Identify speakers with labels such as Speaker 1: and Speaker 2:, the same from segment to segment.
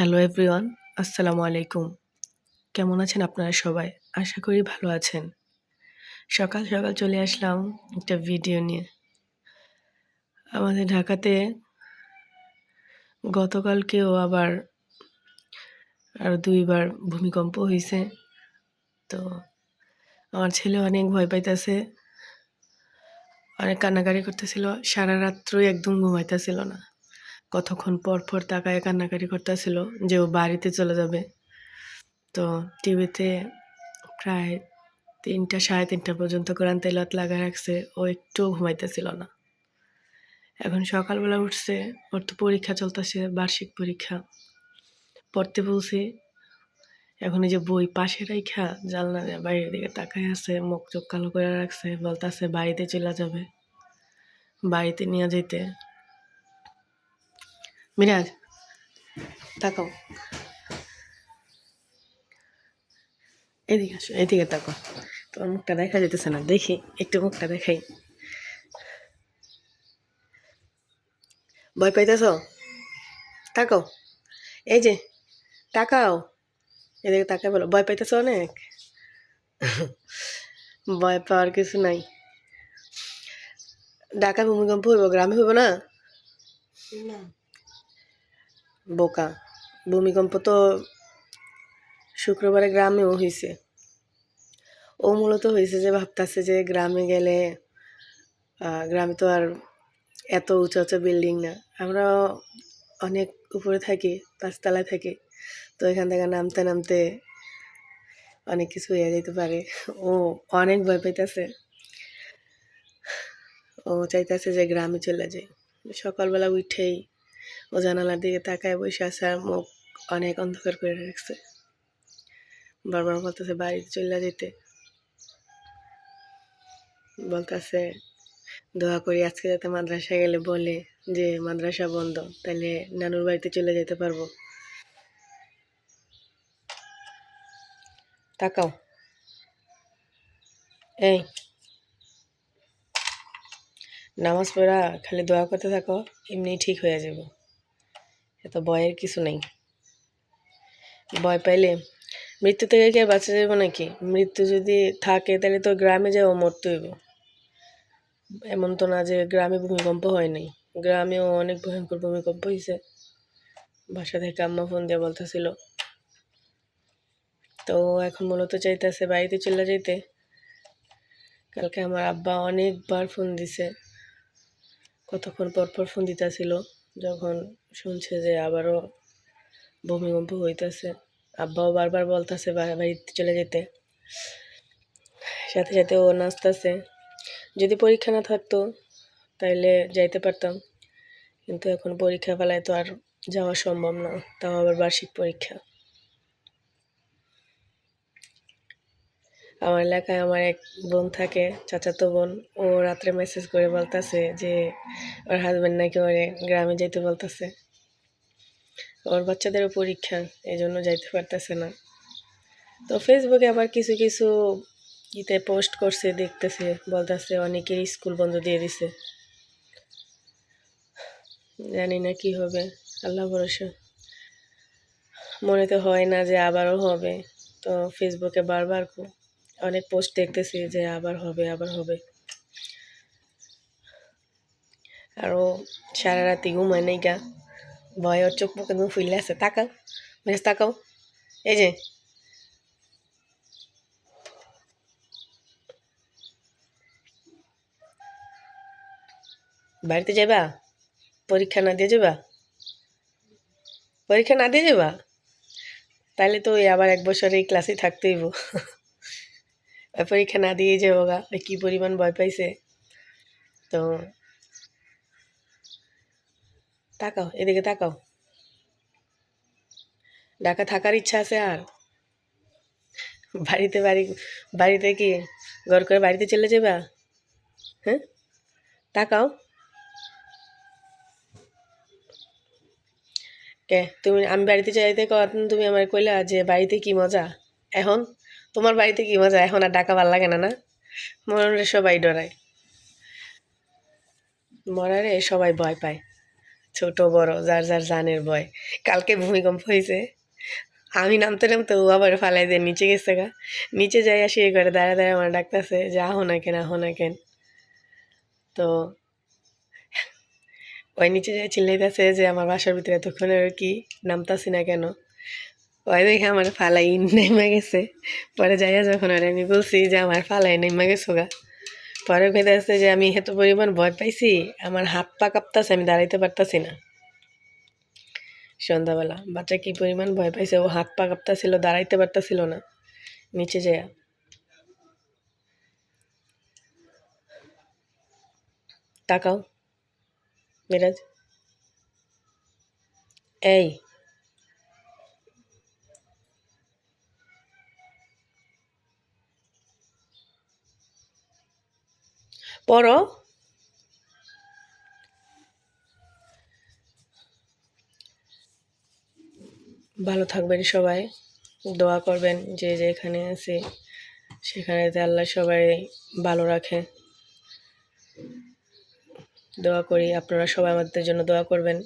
Speaker 1: Hello everyone, আসসালামু আলাইকুম। কেমন আছেন আপনারা সবাই? আশা করি ভালো আছেন। সকাল সকাল চলে আসলাম একটা ভিডিও নিয়ে। আমাদের ঢাকাতে গতকালকেও আবার আরও ২ বার ভূমিকম্প হইছে। তো আমার ছেলে অনেক ভয় পাইতেছে, অনেক কান্নাকাটি করতেছিল। সারা রাত্রই একদম ঘুমাইতেছিল না। কতক্ষণ পর পর তাকায় কান্নাকাটি করতেছিল যে ও বাড়িতে চলে যাবে। তো টিভিতে প্রায় ৩টা ৩:৩০ পর্যন্ত কোরআন তেলাওয়াত লাগায় রাখছে। ও একটুও ঘুমাইতেছিল না। এখন সকালবেলা উঠছে, ওর তো পরীক্ষা চলতেছে, বার্ষিক পরীক্ষা। পড়তে বলছি। এখন এই যে বই পাশে রাইখা জানলা দিয়ে বাইরের দিকে তাকায় আছে, মুখ চোখ কালো করে রাখছে, বলতাছে বাড়িতে চলে যাবে, বাড়িতে নিয়ে যেতে। মিরাজ, তাকাও, এদিকে আসো, এদিকে তাকাও। তোমার মুখটা দেখা যেতেছে না, দেখি একটু মুখটা দেখাই। ভয় পাইতেছ? তাকাও, এই যে তাকাও, এদিকে তাকায় বলো ভয় পাইতেছ অনেক। ভয় পাওয়ার কিছু নাই। ঢাকা ভূমিকম্প হইব, গ্রামে হইব না? বোকা, ভূমিকম্প তো শুক্রবারে গ্রামেও হয়েছে। ও মূলত হয়েছে যে ভাবতেছে যে গ্রামে গেলে গ্রামে তো আর এত উঁচু উঁচু বিল্ডিং না, আমরা অনেক উপরে থাকি, 5 তলায় থাকি। তো এখান থেকে নামতে নামতে অনেক কিছু হয়ে যেতে পারে। ও অনেক ভয় পাইতেছে। ও চাইতেছে যে গ্রামে চলে যায়। সকালবেলা উঠেই ও জানালার দিকে তাকায় বসে আছে, আর মুখ অনেক অন্ধকার করে রাখছে। বারবার বলতেছে বাড়িতে চলে যেতে, বলতেছে দোয়া করি আজকে যাতে মাদ্রাসায় গেলে বলে যে মাদ্রাসা বন্ধ, তাহলে নানুর বাড়িতে চলে যেতে পারবো। তাকাও, এই নামাজ পড়া খালি দোয়া করতে থাকো, এমনি ঠিক হয়ে যাব। এত ভয়ের কিছু নেই। ভয় পাইলে মৃত্যু থেকে কি আর বাঁচা যাবে নাকি? মৃত্যু যদি থাকে তাহলে তো গ্রামে যাও মরতে হইব। এমন তো না যে গ্রামে ভূমিকম্প হয় নাই, গ্রামেও অনেক ভয়ঙ্কর ভূমিকম্প হয়েছে। বাসা থেকে আম্মা ফোন দিয়ে বলতেছিল। তো এখন মূলত চাইতেছে বাড়িতে চলে যেতে। কালকে আমার আব্বা অনেকবার ফোন দিছে, কতক্ষণ পর পর ফোন দিতেছিল যখন শুনছে যে আবারও ভূমিকম্প হইতেছে। আব্বাও বারবার বলতেছে বাড়িতে চলে যেতে, সাথে সাথে ও নাচতেছে। যদি পরীক্ষা না থাকতো তাইলে যাইতে পারতাম, কিন্তু এখন পরীক্ষা ফেলায় তো আর যাওয়া সম্ভব না, তাও আবার বার্ষিক পরীক্ষা। আমার এলাকায় আমার এক বোন থাকে, চাচাতো বোন। ও রাত্রে মেসেজ করে বলতেছে যে ওর হাজব্যান্ড নাকি ওরে গ্রামে যাইতে বলতেছে। ওর বাচ্চাদেরও পরীক্ষা, এই জন্য যাইতে পারতেছে না। তো ফেসবুকে আবার কিছু কিছু ইতে পোস্ট করছে, দেখতেছে, বলতেছে অনেকেরই স্কুল বন্ধ দিয়ে দিছে। জানি না কি হবে, আল্লাহ ভরসা। মনে তো হয় না যে আবারও হবে। তো ফেসবুকে বারবার অনেক পোস্ট দেখতেছি যে আবার হবে আবার হবে। আরও সারা রাতি ঘুমায় নাই গা, ভয় ওর চোখ মুখ একদম ফুলে আছে। তাকাও বেশ, তাকাও, এই যে বাড়িতে যাবা, পরীক্ষা না দিয়ে যাবা, পরীক্ষা না দিয়ে যাবা, তাহলে তো ওই আবার 1 বছর এই ক্লাসে থাকতে হইব। পরীক্ষা না দিয়ে যাবো গা, কি পরিমাণ ভয় পাইছে। তো তাকাও, এদিকে তাকাও, ঢাকা থাকার ইচ্ছা আছে আর? বাড়িতে কি ঘর করে বাড়িতে চলে যাবা? হ্যাঁ, তাকাও। কে তুমি, আমি বাড়িতে যাইতে কখন তুমি আমার কইলা যে বাড়িতে কি মজা? এখন তোমার বাড়িতে কি মজা? এখন আর ঢাকা ভাল লাগে না? না, মরণে সবাই ডরায়, মরারে সবাই ভয় পায়। ছোট বড় যার যার জানের ভয়। কালকে ভূমিকম্প হয়েছে, আমি নামতে নামতে ও আবার ফালাই দিয়ে নিচে গেছে গা। নিচে যাই আসি এ করে দাঁড়া দাঁড়া আমার ডাকতেছে যে আহো না কেন, আহো না কেন। তো ওই নিচে যাই চিল্লাইতেছে যে আমার বাসার ভিতরে এতক্ষণ কি নামতাছি না কেন। ওই দেখে আমার ফালাই নেমে গেছে। পরে যাইয়া যখন আর আমি বলছি যে আমার ফালাই নেমে গেছো গা, পরে কইতাছে যে আমি এত পরিমাণ ভয় পাইছি, আমার হাত পা কাঁপতাছে, আমি দাঁড়াইতে পারতাছি না। সন্ধ্যাবেলা বাচ্চা কি পরিমাণ ভয় পাইছে, ও হাত পা কাঁপতাছিল, দাঁড়াইতে পারতাছিল না নিচে যাইয়া। তাকাও মিরাজ, এই পড়ো। ভালো থাকবেন সবাই, দোয়া করবেন যে যেখানে আছে সেখানে যে আল্লাহ সবাই ভালো রাখে। দোয়া করি আপনারা সবাই আমাদের জন্য দোয়া করবেন।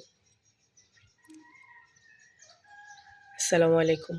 Speaker 1: আসসালামু আলাইকুম।